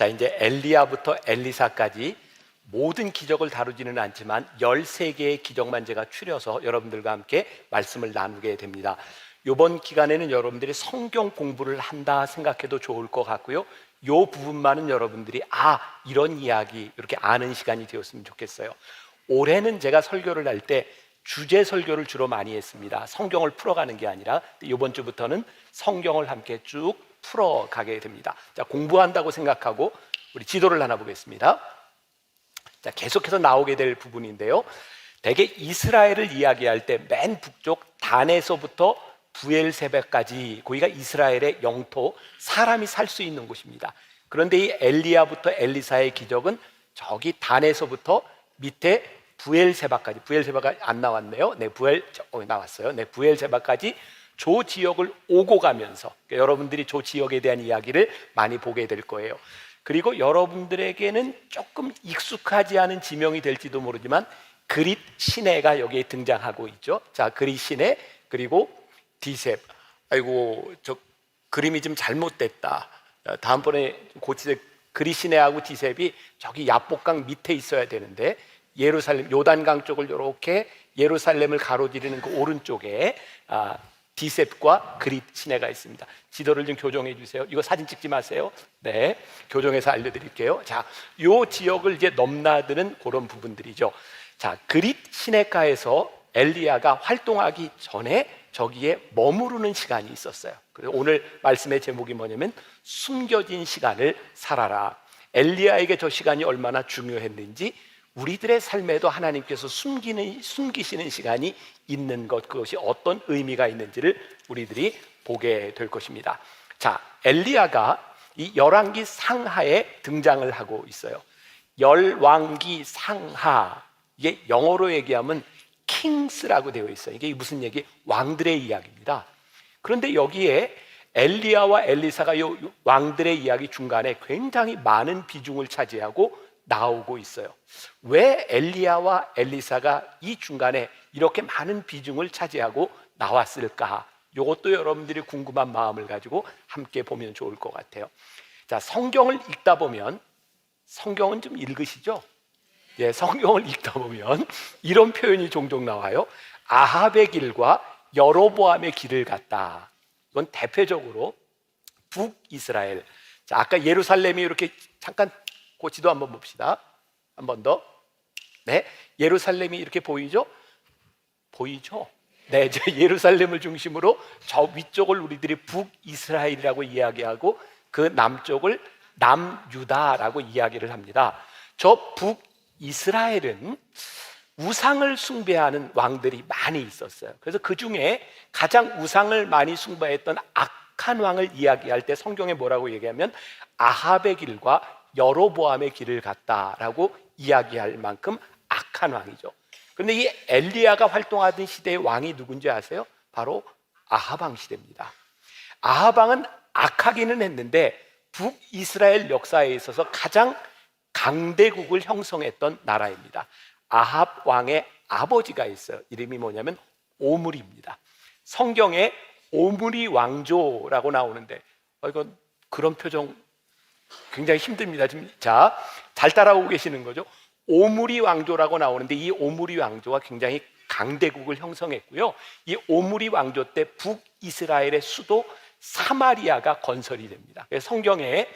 자, 이제 엘리야부터 엘리사까지 모든 기적을 다루지는 않지만 13개의 기적만 제가 추려서 여러분들과 함께 말씀을 나누게 됩니다. 이번 기간에는 여러분들이 성경 공부를 한다 생각해도 좋을 것 같고요, 이 부분만은 여러분들이 이런 이야기 이렇게 아는 시간이 되었으면 좋겠어요. 올해는 제가 설교를 할 때 주제 설교를 주로 많이 했습니다. 성경을 풀어가는 게 아니라 이번 주부터는 성경을 함께 쭉 풀어가게 됩니다. 자, 공부한다고 생각하고 우리 지도를 하나 보겠습니다. 자, 계속해서 나오게 될 부분인데요, 대개 이스라엘을 이야기할 때 맨 북쪽 단에서부터 부엘세바까지 거기가 이스라엘의 영토, 사람이 살 수 있는 곳입니다. 그런데 이 엘리야부터 엘리사의 기적은 저기 단에서부터 밑에 부엘세바까지, 부엘세바가 안 나왔네요. 네, 나왔어요. 네, 부엘세바까지 조 지역을 오고 가면서, 그러니까 여러분들이 조 지역에 대한 이야기를 많이 보게 될 거예요. 그리고 여러분들에게는 조금 익숙하지 않은 지명이 될지도 모르지만 그릿 시내가 여기에 등장하고 있죠. 자, 그릿 시내, 그리고 디셉. 아이고, 저 그림이 좀 잘못됐다. 다음번에 고치세. 그릿 시내하고 디셉이 저기 야복강 밑에 있어야 되는데, 예루살렘 요단강 쪽을 이렇게 예루살렘을 가로지르는 그 오른쪽에 디셉과 그릿 시내가 있습니다. 지도를 좀 교정해 주세요. 이거 사진 찍지 마세요. 네, 교정해서 알려드릴게요. 자, 요 지역을 이제 넘나드는 그런 부분들이죠. 자, 그릿 시내가에서 엘리야가 활동하기 전에 저기에 머무르는 시간이 있었어요. 그래서 오늘 말씀의 제목이 뭐냐면 숨겨진 시간을 살아라. 엘리야에게 저 시간이 얼마나 중요했는지, 우리들의 삶에도 하나님께서 숨기시는 시간이 있는 것, 그것이 어떤 의미가 있는지를 우리들이 보게 될 것입니다. 자, 엘리야가 이 열왕기 상하에 등장을 하고 있어요. 열왕기 상하, 이게 영어로 얘기하면 킹스라고 되어 있어요. 이게 무슨 얘기? 왕들의 이야기입니다. 그런데 여기에 엘리야와 엘리사가 이 왕들의 이야기 중간에 굉장히 많은 비중을 차지하고 나오고 있어요. 왜 엘리야와 엘리사가 이 중간에 이렇게 많은 비중을 차지하고 나왔을까? 이것도 여러분들이 궁금한 마음을 가지고 함께 보면 좋을 것 같아요. 자, 성경을 읽다 보면, 성경은 좀 읽으시죠? 예, 성경을 읽다 보면 이런 표현이 종종 나와요. 아합의 길과 여로보암의 길을 갔다. 이건 대표적으로 북이스라엘. 자, 아까 예루살렘이 이렇게 잠깐 고치도 한번 봅시다. 한 번 더. 네, 예루살렘이 이렇게 보이죠? 보이죠? 네, 저 예루살렘을 중심으로 저 위쪽을 우리들이 북이스라엘이라고 이야기하고 그 남쪽을 남유다라고 이야기를 합니다. 저 북이스라엘은 우상을 숭배하는 왕들이 많이 있었어요. 그래서 그 중에 가장 우상을 많이 숭배했던 악한 왕을 이야기할 때 성경에 뭐라고 얘기하면 아합의 길과 여로보암의 길을 갔다라고 이야기할 만큼 악한 왕이죠. 그런데 이 엘리야가 활동하던 시대의 왕이 누군지 아세요? 바로 아합 왕 시대입니다. 아합 왕은 악하기는 했는데 북이스라엘 역사에 있어서 가장 강대국을 형성했던 나라입니다. 아합 왕의 아버지가 있어요. 이름이 뭐냐면 오므리입니다. 성경에 오므리 왕조라고 나오는데, 이건 그런 표정 굉장히 힘듭니다. 지금 자, 잘 따라오고 계시는 거죠? 오므리 왕조라고 나오는데 이 오므리 왕조가 굉장히 강대국을 형성했고요. 이 오므리 왕조 때 북이스라엘의 수도 사마리아가 건설이 됩니다. 그래서 성경에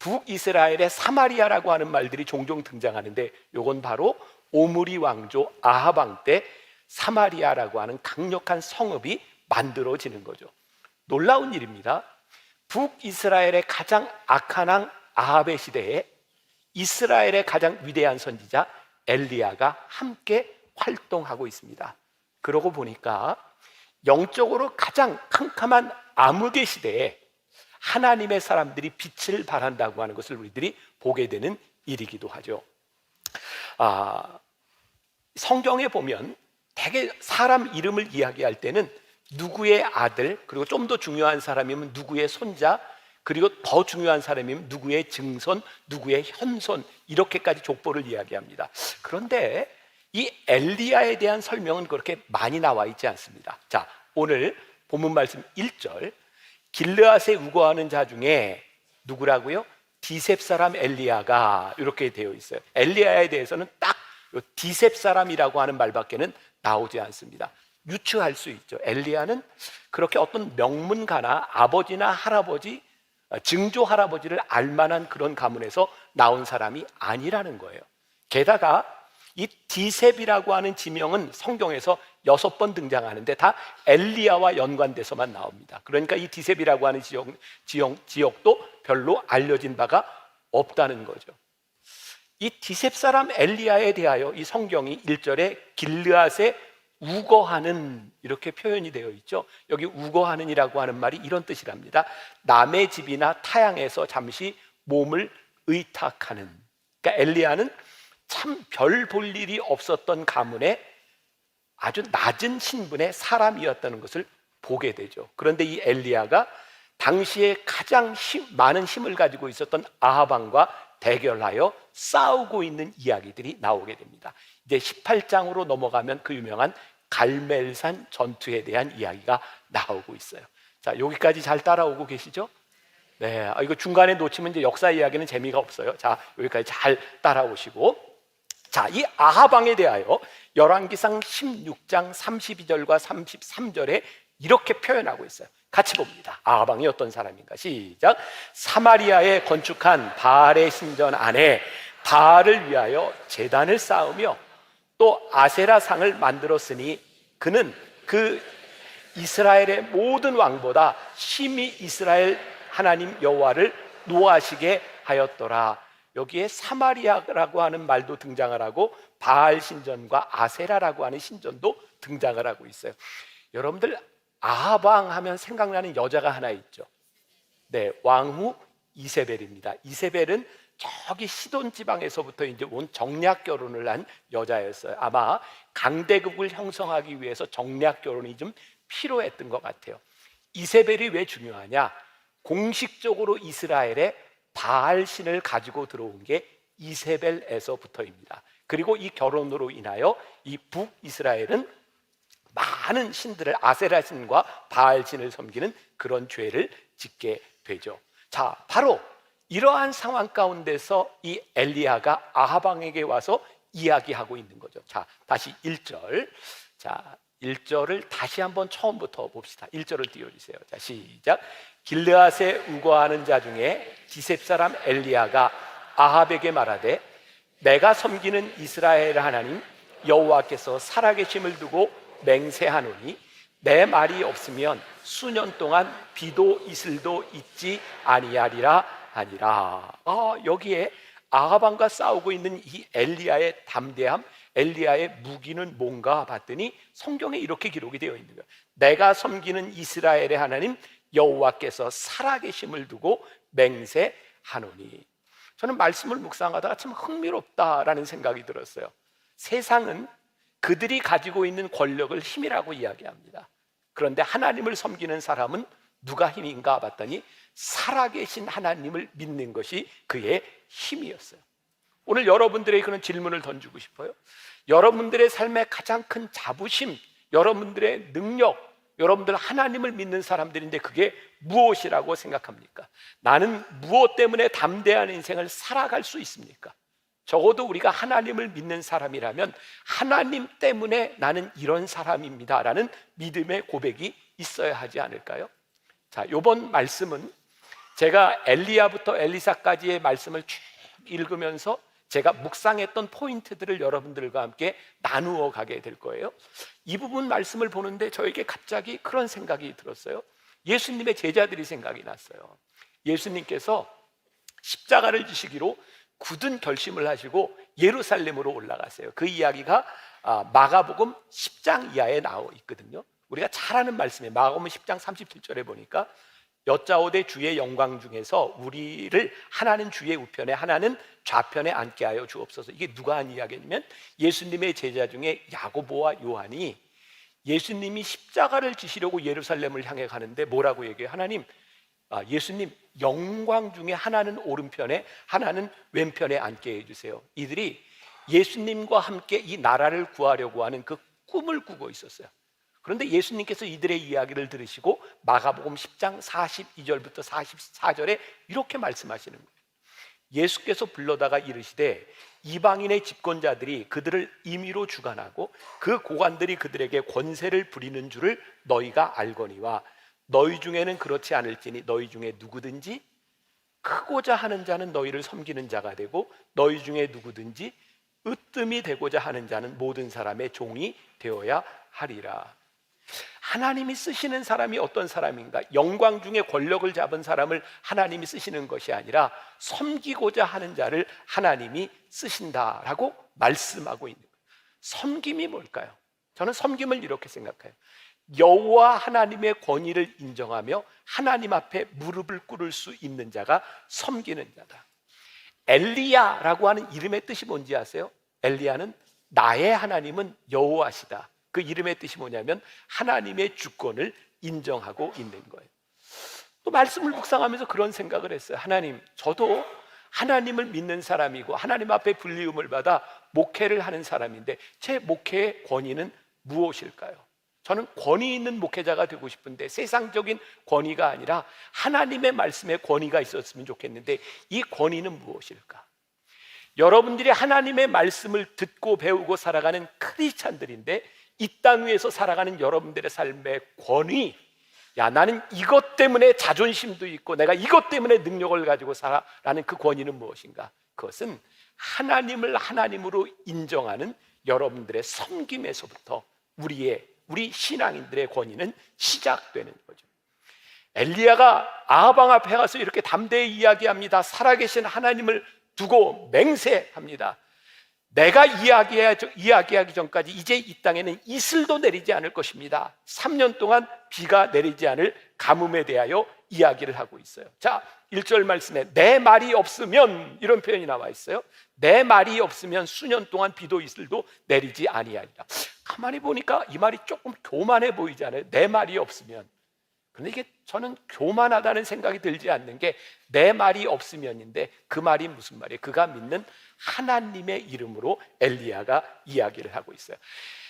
북이스라엘의 사마리아라고 하는 말들이 종종 등장하는데, 이건 바로 오므리 왕조 아합 왕 때 사마리아라고 하는 강력한 성읍이 만들어지는 거죠. 놀라운 일입니다. 북이스라엘의 가장 악한 왕 아합의 시대에 이스라엘의 가장 위대한 선지자 엘리야가 함께 활동하고 있습니다. 그러고 보니까 영적으로 가장 캄캄한 암흑의 시대에 하나님의 사람들이 빛을 발한다고 하는 것을 우리들이 보게 되는 일이기도 하죠. 성경에 보면 대개 사람 이름을 이야기할 때는 누구의 아들, 그리고 좀 더 중요한 사람이면 누구의 손자, 그리고 더 중요한 사람이면 누구의 증손, 누구의 현손, 이렇게까지 족보를 이야기합니다. 그런데 이 엘리야에 대한 설명은 그렇게 많이 나와 있지 않습니다. 자, 오늘 본문 말씀 1절, 길르앗에 우거하는 자 중에 누구라고요? 디셉 사람 엘리야가 이렇게 되어 있어요. 엘리야에 대해서는 딱 디셉 사람이라고 하는 말밖에는 나오지 않습니다. 유추할 수 있죠. 엘리야는 그렇게 어떤 명문가나 아버지나 할아버지, 증조 할아버지를 알만한 그런 가문에서 나온 사람이 아니라는 거예요. 게다가 이 디셉이라고 하는 지명은 성경에서 6번 등장하는데 다 엘리야와 연관돼서만 나옵니다. 그러니까 이 디셉이라고 하는 지역도 별로 알려진 바가 없다는 거죠. 이 디셉 사람 엘리야에 대하여 이 성경이 1절에 길르앗에 우거하는 이렇게 표현이 되어 있죠. 여기 우거하는이라고 하는 말이 이런 뜻이랍니다. 남의 집이나 타향에서 잠시 몸을 의탁하는. 그러니까 엘리야는 참 별 볼 일이 없었던 가문의 아주 낮은 신분의 사람이었다는 것을 보게 되죠. 그런데 이 엘리야가 당시에 가장 많은 힘을 가지고 있었던 아합 왕과 대결하여 싸우고 있는 이야기들이 나오게 됩니다. 이제 18장으로 넘어가면 그 유명한 갈멜산 전투에 대한 이야기가 나오고 있어요. 자, 여기까지 잘 따라오고 계시죠? 네, 이거 중간에 놓치면 이제 역사 이야기는 재미가 없어요. 자, 여기까지 잘 따라오시고, 자, 이 아합 왕에 대하여 열왕기상 16장 32절과 33절에 이렇게 표현하고 있어요. 같이 봅니다. 아합 왕이 어떤 사람인가? 시작. 사마리아에 건축한 바알의 신전 안에 바알을 위하여 제단을 쌓으며 또 아세라 상을 만들었으니 그는 그 이스라엘의 모든 왕보다 심히 이스라엘 하나님 여호와를 노하시게 하였더라. 여기에 사마리아라고 하는 말도 등장을 하고 바알 신전과 아세라라고 하는 신전도 등장을 하고 있어요. 여러분들 아합 왕 하면 생각나는 여자가 하나 있죠. 네, 왕후 이세벨입니다. 이세벨은 저기 시돈 지방에서부터 이제 온 정략 결혼을 한 여자였어요. 아마 강대국을 형성하기 위해서 정략 결혼이 좀 필요했던 것 같아요. 이세벨이 왜 중요하냐? 공식적으로 이스라엘에 바알 신을 가지고 들어온 게 이세벨에서부터입니다. 그리고 이 결혼으로 인하여 이 북이스라엘은 많은 신들을 아세라 신과 바알 신을 섬기는 그런 죄를 짓게 되죠. 자, 바로 이러한 상황 가운데서 이 엘리야가 아합 왕에게 와서 이야기하고 있는 거죠. 자, 다시 1절. 자, 1절을 다시 한번 처음부터 봅시다. 1절을 띄워주세요. 자, 시작. 길르앗에 우거하는 자 중에 디셉 사람 엘리야가 아합에게 말하되 내가 섬기는 이스라엘 하나님 여호와께서 살아계심을 두고 맹세하노니 내 말이 없으면 수년 동안 비도 이슬도 있지 아니하리라 하니라. 여기에 아합 왕과 싸우고 있는 이 엘리야의 담대함, 엘리야의 무기는 뭔가 봤더니 성경에 이렇게 기록이 되어 있는 거예요. 내가 섬기는 이스라엘의 하나님 여호와께서 살아계심을 두고 맹세하노니. 저는 말씀을 묵상하다가 참 흥미롭다라는 생각이 들었어요. 세상은 그들이 가지고 있는 권력을 힘이라고 이야기합니다. 그런데 하나님을 섬기는 사람은 누가 힘인가 봤더니 살아계신 하나님을 믿는 것이 그의 힘이었어요. 오늘 여러분들에게 그런 질문을 던지고 싶어요. 여러분들의 삶의 가장 큰 자부심, 여러분들의 능력, 여러분들 하나님을 믿는 사람들인데 그게 무엇이라고 생각합니까? 나는 무엇 때문에 담대한 인생을 살아갈 수 있습니까? 적어도 우리가 하나님을 믿는 사람이라면 하나님 때문에 나는 이런 사람입니다 라는 믿음의 고백이 있어야 하지 않을까요? 자, 이번 말씀은 제가 엘리야부터 엘리사까지의 말씀을 쭉 읽으면서 제가 묵상했던 포인트들을 여러분들과 함께 나누어 가게 될 거예요. 이 부분 말씀을 보는데 저에게 갑자기 그런 생각이 들었어요. 예수님의 제자들이 생각이 났어요. 예수님께서 십자가를 지시기로 굳은 결심을 하시고 예루살렘으로 올라갔어요. 그 이야기가 마가복음 10장 이하에 나와 있거든요. 우리가 잘 아는 말씀이에요. 마가복음 10장 37절에 보니까 여짜오되 주의 영광 중에서 우리를 하나는 주의 우편에 하나는 좌편에 앉게 하여 주옵소서. 이게 누가 한 이야기냐면 예수님의 제자 중에 야고보와 요한이 예수님이 십자가를 지시려고 예루살렘을 향해 가는데 뭐라고 얘기해요? 하나님, 예수님 영광 중에 하나는 오른편에 하나는 왼편에 앉게 해주세요. 이들이 예수님과 함께 이 나라를 구하려고 하는 그 꿈을 꾸고 있었어요. 그런데 예수님께서 이들의 이야기를 들으시고 마가복음 10장 42절부터 44절에 이렇게 말씀하시는 거예요. 예수께서 불러다가 이르시되 이방인의 집권자들이 그들을 임의로 주관하고 그 고관들이 그들에게 권세를 부리는 줄을 너희가 알거니와 너희 중에는 그렇지 않을지니 너희 중에 누구든지 크고자 하는 자는 너희를 섬기는 자가 되고 너희 중에 누구든지 으뜸이 되고자 하는 자는 모든 사람의 종이 되어야 하리라. 하나님이 쓰시는 사람이 어떤 사람인가? 영광 중에 권력을 잡은 사람을 하나님이 쓰시는 것이 아니라 섬기고자 하는 자를 하나님이 쓰신다라고 말씀하고 있는 거예요. 섬김이 뭘까요? 저는 섬김을 이렇게 생각해요. 여호와 하나님의 권위를 인정하며 하나님 앞에 무릎을 꿇을 수 있는 자가 섬기는 자다. 엘리야라고 하는 이름의 뜻이 뭔지 아세요? 엘리야는 나의 하나님은 여호와시다. 그 이름의 뜻이 뭐냐면 하나님의 주권을 인정하고 있는 거예요. 또 말씀을 묵상하면서 그런 생각을 했어요. 하나님, 저도 하나님을 믿는 사람이고 하나님 앞에 불리움을 받아 목회를 하는 사람인데 제 목회의 권위는 무엇일까요? 저는 권위 있는 목회자가 되고 싶은데 세상적인 권위가 아니라 하나님의 말씀에 권위가 있었으면 좋겠는데 이 권위는 무엇일까? 여러분들이 하나님의 말씀을 듣고 배우고 살아가는 크리스찬들인데 이 땅 위에서 살아가는 여러분들의 삶의 권위, 야, 나는 이것 때문에 자존심도 있고 내가 이것 때문에 능력을 가지고 살아라는 그 권위는 무엇인가? 그것은 하나님을 하나님으로 인정하는 여러분들의 섬김에서부터 우리 신앙인들의 권위는 시작되는 거죠. 엘리야가 아하방 앞에 가서 이렇게 담대히 이야기합니다. 살아계신 하나님을 두고 맹세합니다. 내가 이야기하기 전까지 이제 이 땅에는 이슬도 내리지 않을 것입니다. 3년 동안 비가 내리지 않을 가뭄에 대하여 이야기를 하고 있어요. 자, 1절 말씀에 내 말이 없으면 이런 표현이 나와 있어요. 내 말이 없으면 수년 동안 비도 이슬도 내리지 아니하리라. 가만히 보니까 이 말이 조금 교만해 보이잖아요. 내 말이 없으면. 그런데 이게 저는 교만하다는 생각이 들지 않는 게 내 말이 없으면인데 그 말이 무슨 말이에요? 그가 믿는 하나님의 이름으로 엘리야가 이야기를 하고 있어요.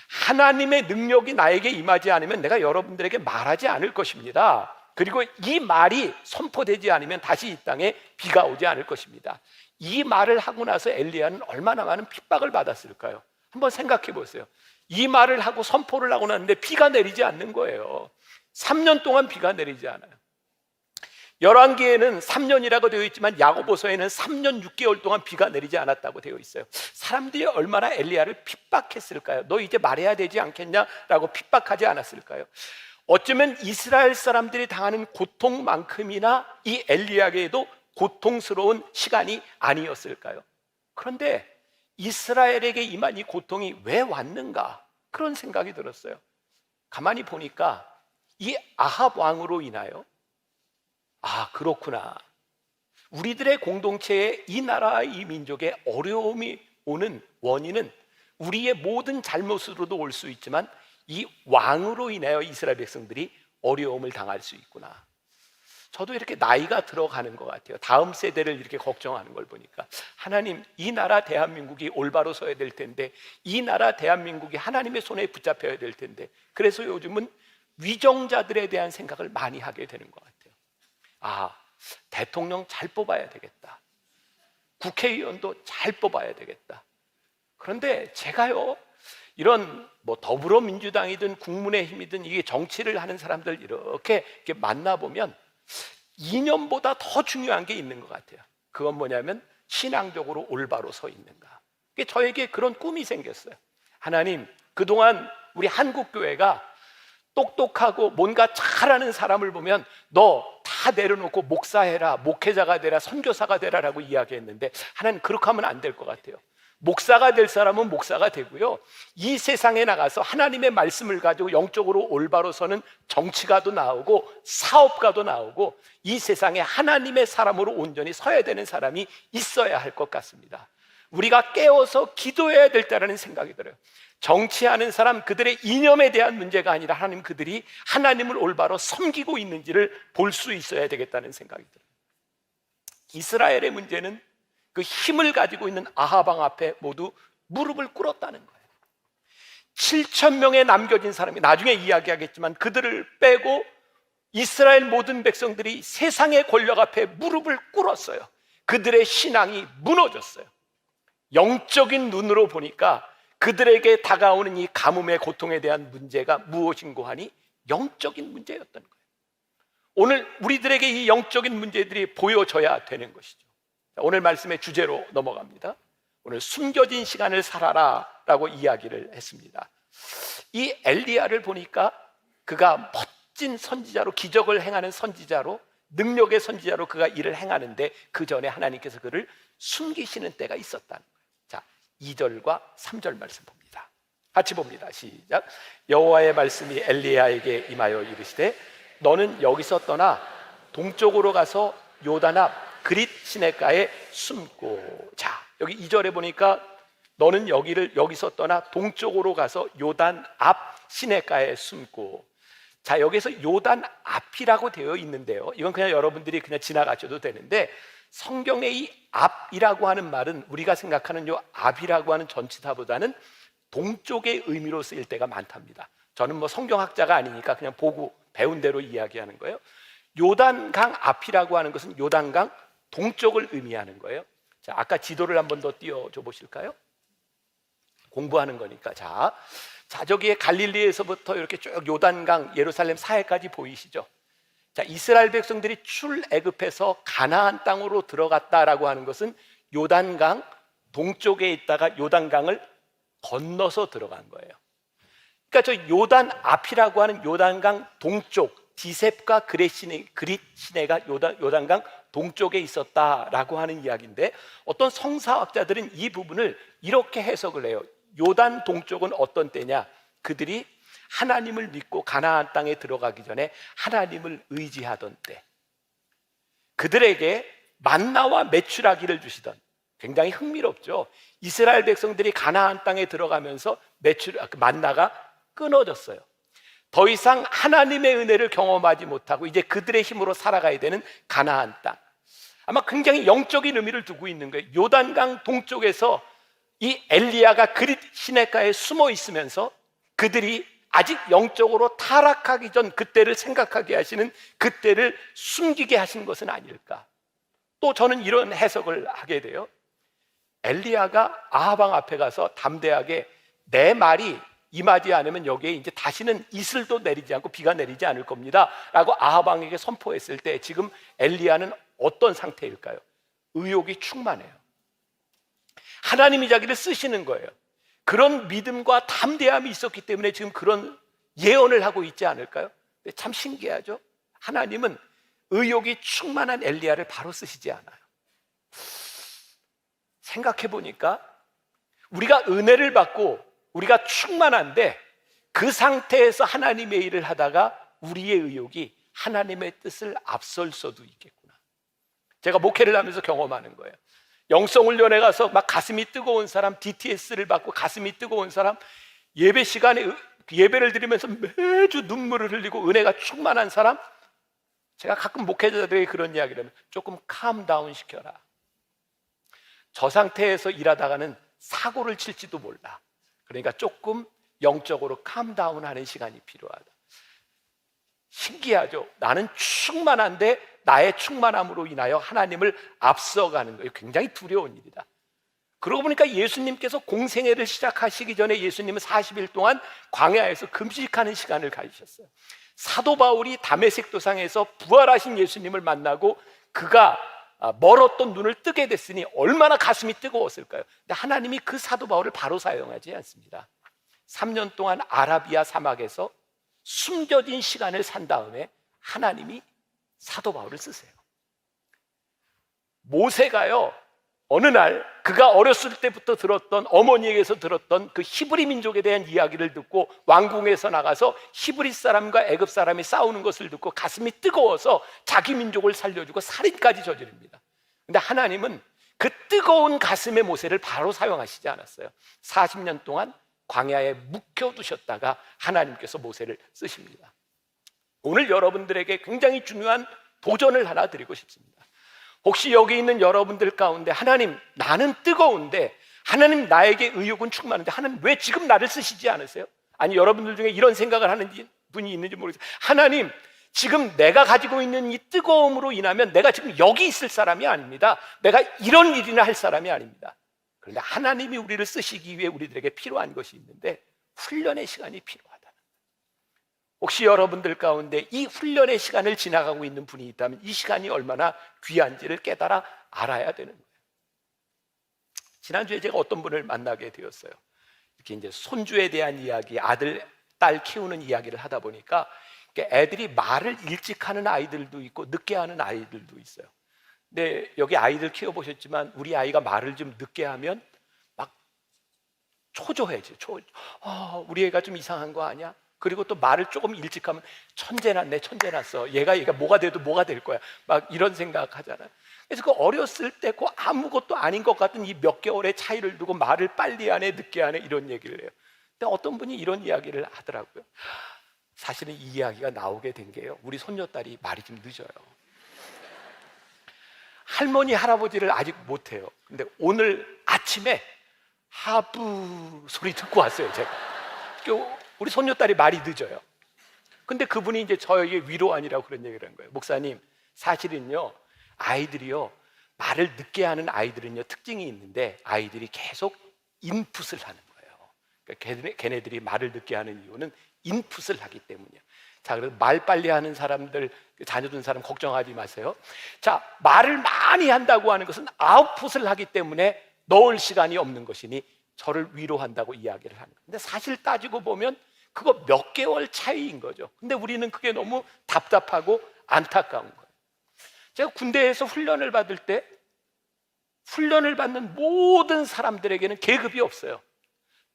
하나님의 능력이 나에게 임하지 않으면 내가 여러분들에게 말하지 않을 것입니다. 그리고 이 말이 선포되지 않으면 다시 이 땅에 비가 오지 않을 것입니다. 이 말을 하고 나서 엘리야는 얼마나 많은 핍박을 받았을까요? 한번 생각해 보세요. 이 말을 하고 선포를 하고 났는데 비가 내리지 않는 거예요. 3년 동안 비가 내리지 않아요. 열왕기에는 3년이라고 되어 있지만 야고보서에는 3년 6개월 동안 비가 내리지 않았다고 되어 있어요. 사람들이 얼마나 엘리야를 핍박했을까요? 너 이제 말해야 되지 않겠냐라고 핍박하지 않았을까요? 어쩌면 이스라엘 사람들이 당하는 고통만큼이나 이 엘리야에게도 고통스러운 시간이 아니었을까요? 그런데 이스라엘에게 임한 이 고통이 왜 왔는가? 그런 생각이 들었어요. 가만히 보니까 이 아합 왕으로 인하여 그렇구나. 우리들의 공동체에 이 나라 이 민족의 어려움이 오는 원인은 우리의 모든 잘못으로도 올 수 있지만 이 왕으로 인하여 이스라엘 백성들이 어려움을 당할 수 있구나. 저도 이렇게 나이가 들어가는 것 같아요. 다음 세대를 이렇게 걱정하는 걸 보니까 하나님, 이 나라 대한민국이 올바로 서야 될 텐데 이 나라 대한민국이 하나님의 손에 붙잡혀야 될 텐데 그래서 요즘은 위정자들에 대한 생각을 많이 하게 되는 것 같아요. 대통령 잘 뽑아야 되겠다. 국회의원도 잘 뽑아야 되겠다. 그런데 제가요, 이런 더불어민주당이든 국민의힘이든 이게 정치를 하는 사람들 이렇게 만나보면 이념보다 더 중요한 게 있는 것 같아요. 그건 뭐냐면 신앙적으로 올바로 서 있는가. 저에게 그런 꿈이 생겼어요. 하나님, 그동안 우리 한국교회가 똑똑하고 뭔가 잘하는 사람을 보면 너 다 내려놓고 목사해라, 목회자가 되라, 선교사가 되라라고 이야기했는데 하나님, 그렇게 하면 안 될 것 같아요. 목사가 될 사람은 목사가 되고요, 이 세상에 나가서 하나님의 말씀을 가지고 영적으로 올바로 서는 정치가도 나오고 사업가도 나오고 이 세상에 하나님의 사람으로 온전히 서야 되는 사람이 있어야 할 것 같습니다. 우리가 깨어서 기도해야 될 때라는 생각이 들어요. 정치하는 사람, 그들의 이념에 대한 문제가 아니라 하나님, 그들이 하나님을 올바로 섬기고 있는지를 볼 수 있어야 되겠다는 생각이 들어요. 이스라엘의 문제는 그 힘을 가지고 있는 아하방 앞에 모두 무릎을 꿇었다는 거예요. 7천 명의 남겨진 사람이, 나중에 이야기하겠지만 그들을 빼고 이스라엘 모든 백성들이 세상의 권력 앞에 무릎을 꿇었어요. 그들의 신앙이 무너졌어요. 영적인 눈으로 보니까 그들에게 다가오는 이 가뭄의 고통에 대한 문제가 무엇인고 하니 영적인 문제였던 거예요. 오늘 우리들에게 이 영적인 문제들이 보여져야 되는 것이죠. 오늘 말씀의 주제로 넘어갑니다. 오늘 숨겨진 시간을 살아라 라고 이야기를 했습니다. 이 엘리야를 보니까 그가 멋진 선지자로, 기적을 행하는 선지자로, 능력의 선지자로 그가 일을 행하는데 그 전에 하나님께서 그를 숨기시는 때가 있었다는 거예요. 자, 2절과 3절 말씀 봅니다. 같이 봅니다. 시작. 여호와의 말씀이 엘리야에게 임하여 이르시되 너는 여기서 떠나 동쪽으로 가서 요단 앞 그릿 시내가에 숨고. 자, 여기 2절에 보니까 너는 여기서 떠나 동쪽으로 가서 요단 앞 시내가에 숨고. 자, 여기서 요단 앞이라고 되어 있는데요, 이건 그냥 여러분들이 그냥 지나가셔도 되는데, 성경의 이 앞이라고 하는 말은 우리가 생각하는 요 앞이라고 하는 전치사보다는 동쪽의 의미로 쓰일 때가 많답니다. 저는 뭐 성경학자가 아니니까 그냥 보고 배운 대로 이야기하는 거예요. 요단강 앞이라고 하는 것은 요단강 동쪽을 의미하는 거예요. 자, 아까 지도를 한 번 더 띄워줘 보실까요? 공부하는 거니까. 자, 저기에 갈릴리에서부터 이렇게 쭉 요단강 예루살렘 사해까지 보이시죠? 자, 이스라엘 백성들이 출애굽해서 가나안 땅으로 들어갔다라고 하는 것은 요단강 동쪽에 있다가 요단강을 건너서 들어간 거예요. 그러니까 저 요단 앞이라고 하는 요단강 동쪽, 디셉과 그릿 시내가 요단강 동쪽에 있었다라고 하는 이야기인데, 어떤 성사학자들은 이 부분을 이렇게 해석을 해요. 요단 동쪽은 어떤 때냐? 그들이 하나님을 믿고 가나안 땅에 들어가기 전에 하나님을 의지하던 때, 그들에게 만나와 메추라기를 주시던, 굉장히 흥미롭죠. 이스라엘 백성들이 가나안 땅에 들어가면서 만나가 끊어졌어요. 더 이상 하나님의 은혜를 경험하지 못하고 이제 그들의 힘으로 살아가야 되는 가나안 땅, 아마 굉장히 영적인 의미를 두고 있는 거예요. 요단강 동쪽에서 이 엘리야가 그릿 시내가에 숨어 있으면서 그들이 아직 영적으로 타락하기 전 그때를 생각하게 하시는, 그때를 숨기게 하신 것은 아닐까. 또 저는 이런 해석을 하게 돼요. 엘리야가 아합 왕 앞에 가서 담대하게 내 말이 임하지 않으면 여기에 이제 다시는 이슬도 내리지 않고 비가 내리지 않을 겁니다 라고 아합 왕에게 선포했을 때, 지금 엘리야는 어떤 상태일까요? 의욕이 충만해요. 하나님이 자기를 쓰시는 거예요. 그런 믿음과 담대함이 있었기 때문에 지금 그런 예언을 하고 있지 않을까요? 참 신기하죠? 하나님은 의욕이 충만한 엘리야를 바로 쓰시지 않아요. 생각해 보니까 우리가 은혜를 받고 우리가 충만한데 그 상태에서 하나님의 일을 하다가 우리의 의욕이 하나님의 뜻을 앞설 수도 있겠구나. 제가 목회를 하면서 경험하는 거예요. 영성훈련에 가서 막 가슴이 뜨거운 사람, DTS를 받고 가슴이 뜨거운 사람, 예배 시간에 예배를 드리면서 매주 눈물을 흘리고 은혜가 충만한 사람, 제가 가끔 목회자들에게 그런 이야기를 하면 조금 캄다운 시켜라. 저 상태에서 일하다가는 사고를 칠지도 몰라. 그러니까 조금 영적으로 캄다운하는 시간이 필요하다. 신기하죠? 나는 충만한데 나의 충만함으로 인하여 하나님을 앞서가는 거예요. 굉장히 두려운 일이다. 그러고 보니까 예수님께서 공생애를 시작하시기 전에 예수님은 40일 동안 광야에서 금식하는 시간을 가지셨어요. 사도 바울이 다메섹 도상에서 부활하신 예수님을 만나고 그가 멀었던 눈을 뜨게 됐으니 얼마나 가슴이 뜨거웠을까요? 근데 하나님이 그 사도 바울을 바로 사용하지 않습니다. 3년 동안 아라비아 사막에서 숨겨진 시간을 산 다음에 하나님이 사도 바울을 쓰세요. 모세가요, 어느 날 그가 어렸을 때부터 들었던, 어머니에게서 들었던 그 히브리 민족에 대한 이야기를 듣고 왕궁에서 나가서 히브리 사람과 애굽 사람이 싸우는 것을 듣고 가슴이 뜨거워서 자기 민족을 살려주고 살인까지 저지릅니다. 근데 하나님은 그 뜨거운 가슴의 모세를 바로 사용하시지 않았어요. 40년 동안 광야에 묵혀두셨다가 하나님께서 모세를 쓰십니다. 오늘 여러분들에게 굉장히 중요한 도전을 하나 드리고 싶습니다. 혹시 여기 있는 여러분들 가운데 하나님, 나는 뜨거운데, 하나님 나에게 의욕은 충만한데 하나님 왜 지금 나를 쓰시지 않으세요? 아니, 여러분들 중에 이런 생각을 하는 분이 있는지 모르겠어요. 하나님, 지금 내가 가지고 있는 이 뜨거움으로 인하면 내가 지금 여기 있을 사람이 아닙니다. 내가 이런 일이나 할 사람이 아닙니다. 그런데 하나님이 우리를 쓰시기 위해 우리들에게 필요한 것이 있는데 훈련의 시간이 필요하다. 혹시 여러분들 가운데 이 훈련의 시간을 지나가고 있는 분이 있다면 이 시간이 얼마나 귀한지를 깨달아 알아야 되는 거예요. 지난주에 제가 어떤 분을 만나게 되었어요. 이렇게 이제 손주에 대한 이야기, 아들, 딸 키우는 이야기를 하다 보니까 애들이 말을 일찍 하는 아이들도 있고 늦게 하는 아이들도 있어요. 근데 여기 아이들 키워보셨지만 우리 아이가 말을 좀 늦게 하면 막 초조해져. 우리 애가 좀 이상한 거 아니야? 그리고 또 말을 조금 일찍 하면 천재 났네, 천재 났어. 얘가 뭐가 돼도 뭐가 될 거야. 막 이런 생각 하잖아요. 그래서 그 어렸을 때 그 아무것도 아닌 것 같은 이 몇 개월의 차이를 두고 말을 빨리 하네, 늦게 하네 이런 얘기를 해요. 근데 어떤 분이 이런 이야기를 하더라고요. 사실은 이 이야기가 나오게 된 게요, 우리 손녀딸이 말이 좀 늦어요. 할머니, 할아버지를 아직 못해요. 근데 오늘 아침에 하부 소리 듣고 왔어요, 제가. 우리 손녀딸이 말이 늦어요. 근데 그분이 이제 저에게 위로 아니라고 그런 얘기를 한 거예요. 목사님, 사실은요, 아이들이요, 말을 늦게 하는 아이들은요, 특징이 있는데 아이들이 계속 인풋을 하는 거예요. 그러니까 걔네들이 말을 늦게 하는 이유는 인풋을 하기 때문이에요. 자, 그래서 말 빨리 하는 사람들, 자녀 둔 사람 걱정하지 마세요. 자, 말을 많이 한다고 하는 것은 아웃풋을 하기 때문에 넣을 시간이 없는 것이니 저를 위로한다고 이야기를 하는 거예요. 근데 사실 따지고 보면 그거 몇 개월 차이인 거죠. 근데 우리는 그게 너무 답답하고 안타까운 거예요. 제가 군대에서 훈련을 받을 때 훈련을 받는 모든 사람들에게는 계급이 없어요.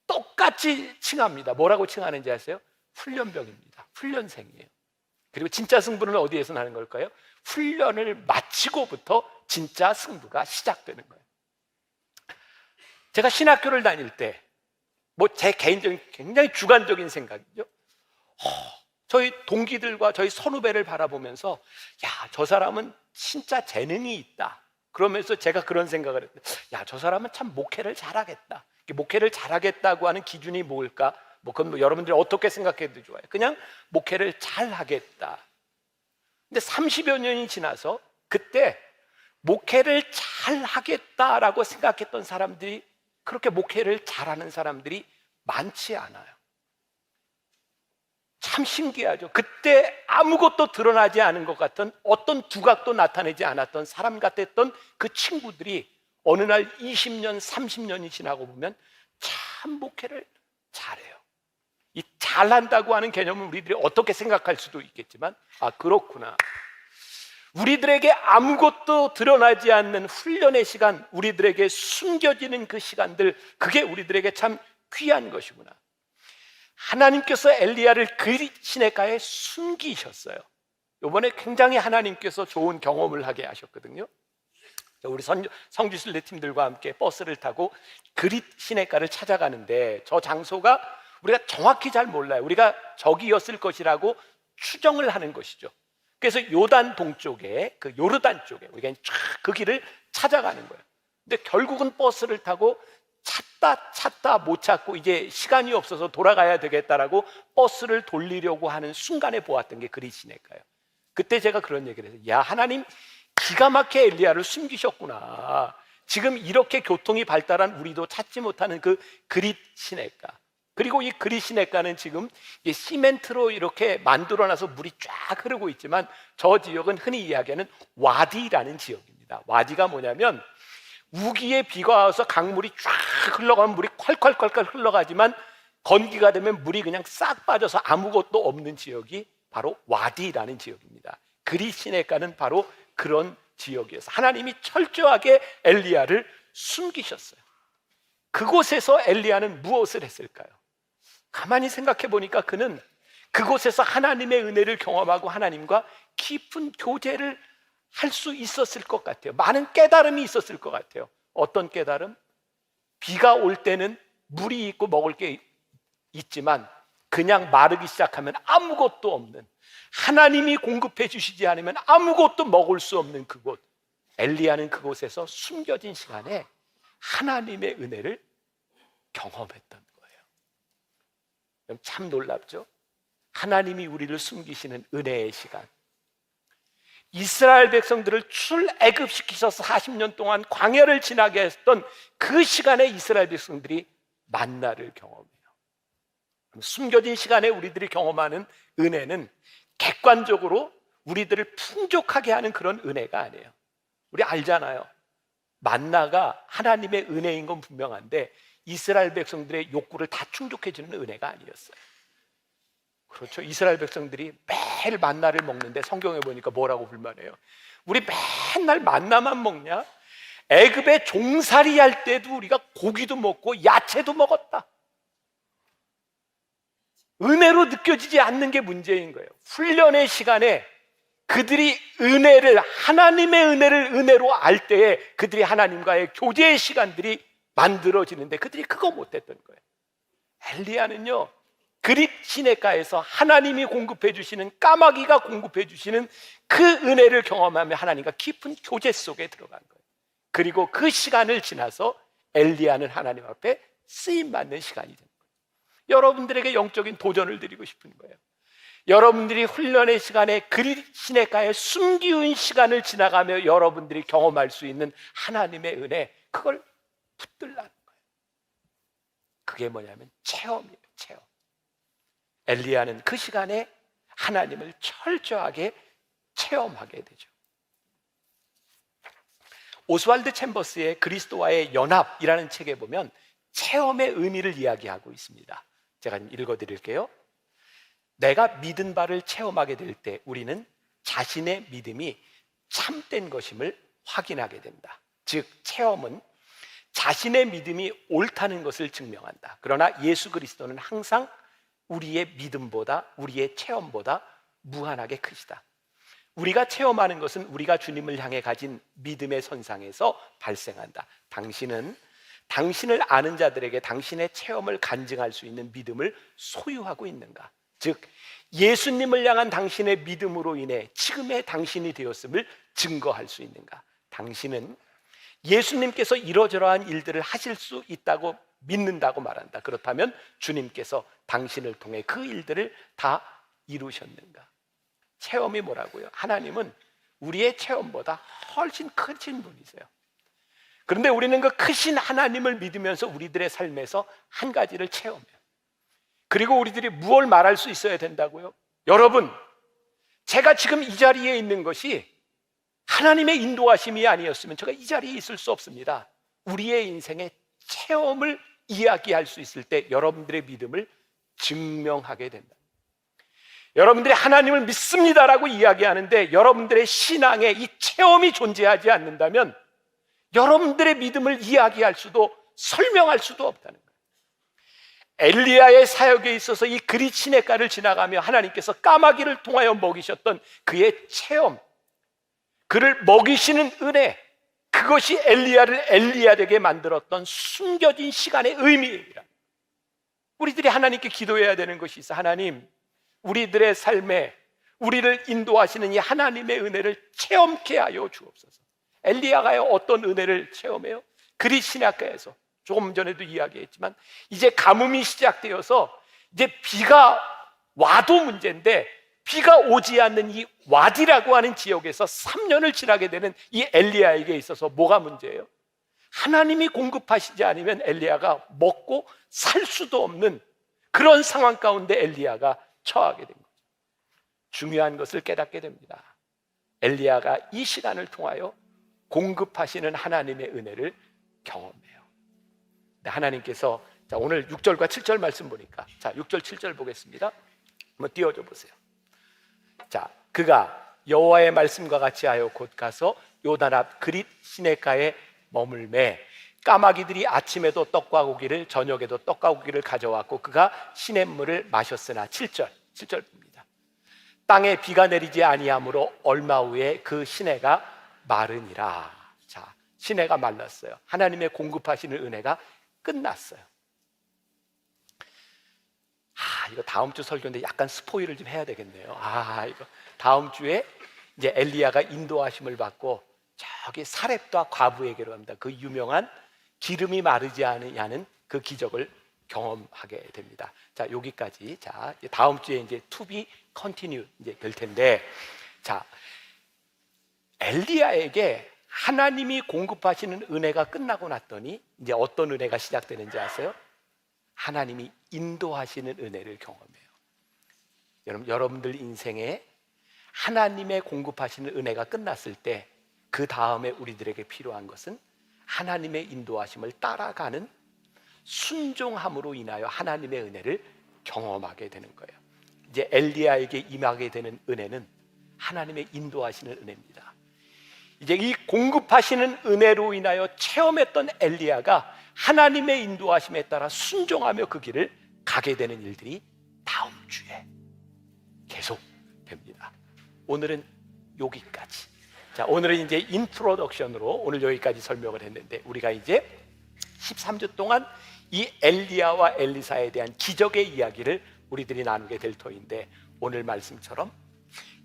똑같이 칭합니다. 뭐라고 칭하는지 아세요? 훈련병입니다. 훈련생이에요. 그리고 진짜 승부는 어디에서 나는 걸까요? 훈련을 마치고부터 진짜 승부가 시작되는 거예요. 제가 신학교를 다닐 때 제 개인적인 굉장히 주관적인 생각이죠. 저희 동기들과 저희 선후배를 바라보면서 저 사람은 진짜 재능이 있다. 그러면서 제가 그런 생각을 했어요. 저 사람은 참 목회를 잘하겠다. 목회를 잘하겠다고 하는 기준이 뭘까? 그건 여러분들이 어떻게 생각해도 좋아요. 그냥 목회를 잘하겠다. 근데 30여 년이 지나서 그때 목회를 잘하겠다라고 생각했던 사람들이 그렇게 목회를 잘하는 사람들이 많지 않아요. 참 신기하죠. 그때 아무것도 드러나지 않은 것 같은 어떤 두각도 나타내지 않았던 사람 같았던 그 친구들이 어느 날 20년, 30년이 지나고 보면 참 목회를 잘해요. 이 잘한다고 하는 개념은 우리들이 어떻게 생각할 수도 있겠지만 그렇구나. 우리들에게 아무것도 드러나지 않는 훈련의 시간, 우리들에게 숨겨지는 그 시간들, 그게 우리들에게 참 귀한 것이구나. 하나님께서 엘리야를 그 시냇가에 숨기셨어요. 이번에 굉장히 하나님께서 좋은 경험을 하게 하셨거든요. 우리 성지순례 팀들과 함께 버스를 타고 그릿 시냇가를 찾아가는데 저 장소가 우리가 정확히 잘 몰라요. 우리가 저기였을 것이라고 추정을 하는 것이죠. 그래서 요단 동쪽에 그 요르단 쪽에 우리가 쫙 그 길을 찾아가는 거예요. 근데 결국은 버스를 타고 찾다 못 찾고 이제 시간이 없어서 돌아가야 되겠다라고 버스를 돌리려고 하는 순간에 보았던 게 그릿 시냇가예요. 그때 제가 그런 얘기를 했어요. 하나님 기가 막히게 엘리야를 숨기셨구나. 지금 이렇게 교통이 발달한 우리도 찾지 못하는 그 그릿 시냇가. 그리고 이 그릿 시냇가는 지금 시멘트로 이렇게 만들어놔서 물이 쫙 흐르고 있지만 저 지역은 흔히 이야기하는 와디라는 지역입니다. 와디가 뭐냐면 우기에 비가 와서 강물이 쫙 흘러가면 물이 콸콸콸콸 흘러가지만 건기가 되면 물이 그냥 싹 빠져서 아무것도 없는 지역이 바로 와디라는 지역입니다. 그릿 시냇가는 바로 그런 지역이어서 하나님이 철저하게 엘리야를 숨기셨어요. 그곳에서 엘리야는 무엇을 했을까요? 가만히 생각해 보니까 그는 그곳에서 하나님의 은혜를 경험하고 하나님과 깊은 교제를 할 수 있었을 것 같아요. 많은 깨달음이 있었을 것 같아요. 어떤 깨달음? 비가 올 때는 물이 있고 먹을 게 있지만 그냥 마르기 시작하면 아무것도 없는, 하나님이 공급해 주시지 않으면 아무것도 먹을 수 없는 그곳, 엘리야는 그곳에서 숨겨진 시간에 하나님의 은혜를 경험했던 거예요. 참 놀랍죠? 하나님이 우리를 숨기시는 은혜의 시간. 이스라엘 백성들을 출애굽시키셔서 40년 동안 광야를 지나게 했던 그 시간에 이스라엘 백성들이 만나를 경험해요. 숨겨진 시간에 우리들이 경험하는 은혜는 객관적으로 우리들을 풍족하게 하는 그런 은혜가 아니에요. 우리 알잖아요. 만나가 하나님의 은혜인 건 분명한데 이스라엘 백성들의 욕구를 다 충족해주는 은혜가 아니었어요. 그렇죠. 이스라엘 백성들이 매일 만나를 먹는데 성경에 보니까 뭐라고 불만해요? 우리 맨날 만나만 먹냐? 애굽에 종살이 할 때도 우리가 고기도 먹고 야채도 먹었다. 은혜로 느껴지지 않는 게 문제인 거예요. 훈련의 시간에 그들이 은혜를, 하나님의 은혜를 은혜로 알 때에 그들이 하나님과의 교제의 시간들이 만들어지는데 그들이 그거 못했던 거예요. 엘리야는요, 그릿 시내가에서 하나님이 공급해 주시는, 까마귀가 공급해 주시는 그 은혜를 경험하며 하나님과 깊은 교제 속에 들어간 거예요. 그리고 그 시간을 지나서 엘리야는 하나님 앞에 쓰임받는 시간이 된 거예요. 여러분들에게 영적인 도전을 드리고 싶은 거예요. 여러분들이 훈련의 시간에 그릿 시내가에 숨기운 시간을 지나가며 여러분들이 경험할 수 있는 하나님의 은혜, 그걸 붙들라는 거예요. 그게 뭐냐면 체험이에요. 체험. 엘리야는 그 시간에 하나님을 철저하게 체험하게 되죠. 오스왈드 챔버스의 그리스도와의 연합이라는 책에 보면 체험의 의미를 이야기하고 있습니다. 제가 좀 읽어드릴게요. 내가 믿은 바를 체험하게 될 때 우리는 자신의 믿음이 참된 것임을 확인하게 된다. 즉 체험은 자신의 믿음이 옳다는 것을 증명한다. 그러나 예수 그리스도는 항상 우리의 믿음보다, 우리의 체험보다 무한하게 크시다. 우리가 체험하는 것은 우리가 주님을 향해 가진 믿음의 선상에서 발생한다. 당신은 당신을 아는 자들에게 당신의 체험을 간증할 수 있는 믿음을 소유하고 있는가? 즉 예수님을 향한 당신의 믿음으로 인해 지금의 당신이 되었음을 증거할 수 있는가? 당신은 예수님께서 이러저러한 일들을 하실 수 있다고 믿는다고 말한다. 그렇다면 주님께서 당신을 통해 그 일들을 다 이루셨는가? 체험이 뭐라고요? 하나님은 우리의 체험보다 훨씬 크신 분이세요. 그런데 우리는 그 크신 하나님을 믿으면서 우리들의 삶에서 한 가지를 체험해요. 그리고 우리들이 무엇을 말할 수 있어야 된다고요? 여러분, 제가 지금 이 자리에 있는 것이 하나님의 인도하심이 아니었으면 제가 이 자리에 있을 수 없습니다. 우리의 인생의 체험을 이야기할 수 있을 때 여러분들의 믿음을 증명하게 된다. 여러분들이 하나님을 믿습니다라고 이야기하는데 여러분들의 신앙에 이 체험이 존재하지 않는다면 여러분들의 믿음을 이야기할 수도 설명할 수도 없다는 거예요. 엘리야의 사역에 있어서 이 그릿 시내가를 지나가며 하나님께서 까마귀를 통하여 먹이셨던 그의 체험, 그를 먹이시는 은혜, 그것이 엘리야를 엘리야 되게 만들었던 숨겨진 시간의 의미입니다. 우리들이 하나님께 기도해야 되는 것이 있어. 하나님, 우리들의 삶에 우리를 인도하시는 이 하나님의 은혜를 체험케 하여 주옵소서. 엘리야가요, 어떤 은혜를 체험해요? 그릿 시내가에서 조금 전에도 이야기했지만 이제 가뭄이 시작되어서 이제 비가 와도 문제인데 비가 오지 않는 이 와디라고 하는 지역에서 3년을 지나게 되는 이 엘리야에게 있어서 뭐가 문제예요? 하나님이 공급하시지 않으면 엘리야가 먹고 살 수도 없는 그런 상황 가운데 엘리야가 처하게 된 거죠. 중요한 것을 깨닫게 됩니다. 엘리야가 이 시간을 통하여 공급하시는 하나님의 은혜를 경험해요. 하나님께서, 자, 오늘 6절과 7절 말씀 보니까, 자, 6절 7절 보겠습니다. 한번 띄워줘 보세요. 자, 그가 여호와의 말씀과 같이 하여 곧 가서 요단 앞 그릿 시내가에 머물매 까마귀들이 아침에도 떡과 고기를 저녁에도 떡과 고기를 가져왔고 그가 시냇물을 마셨으나 7절 봅니다. 땅에 비가 내리지 아니하므로 얼마 후에 그 시내가 마르니라. 자, 시내가 말랐어요. 하나님의 공급하시는 은혜가 끝났어요. 이거 다음 주 설교인데 약간 스포일을 좀 해야 되겠네요. 이거 다음 주에 이제 엘리야가 인도하심을 받고 저기 사렙과 과부에게로 갑니다. 그 유명한 기름이 마르지 않느냐는 그 기적을 경험하게 됩니다. 자, 여기까지. 자, 다음 주에 이제 to be continue 이제 될 텐데, 자, 엘리야에게 하나님이 공급하시는 은혜가 끝나고 났더니 이제 어떤 은혜가 시작되는지 아세요? 하나님이 인도하시는 은혜를 경험해요. 여러분들 인생에 하나님의 공급하시는 은혜가 끝났을 때 그 다음에 우리들에게 필요한 것은 하나님의 인도하심을 따라가는 순종함으로 인하여 하나님의 은혜를 경험하게 되는 거예요. 이제 엘리야에게 임하게 되는 은혜는 하나님의 인도하시는 은혜입니다. 이제 이 공급하시는 은혜로 인하여 체험했던 엘리야가 하나님의 인도하심에 따라 순종하며 그 길을 가게 되는 일들이 다음 주에 계속 됩니다. 오늘은 여기까지. 자, 오늘은 이제 인트로덕션으로 오늘 여기까지 설명을 했는데, 우리가 이제 13주 동안 이 엘리야와 엘리사에 대한 기적의 이야기를 우리들이 나누게 될 터인데, 오늘 말씀처럼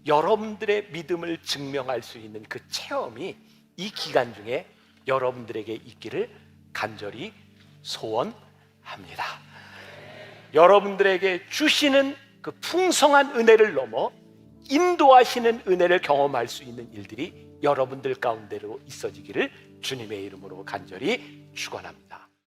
여러분들의 믿음을 증명할 수 있는 그 체험이 이 기간 중에 여러분들에게 있기를 간절히 소원합니다. 여러분들에게 주시는 그 풍성한 은혜를 넘어 인도하시는 은혜를 경험할 수 있는 일들이 여러분들 가운데로 있어지기를 주님의 이름으로 간절히 축원합니다.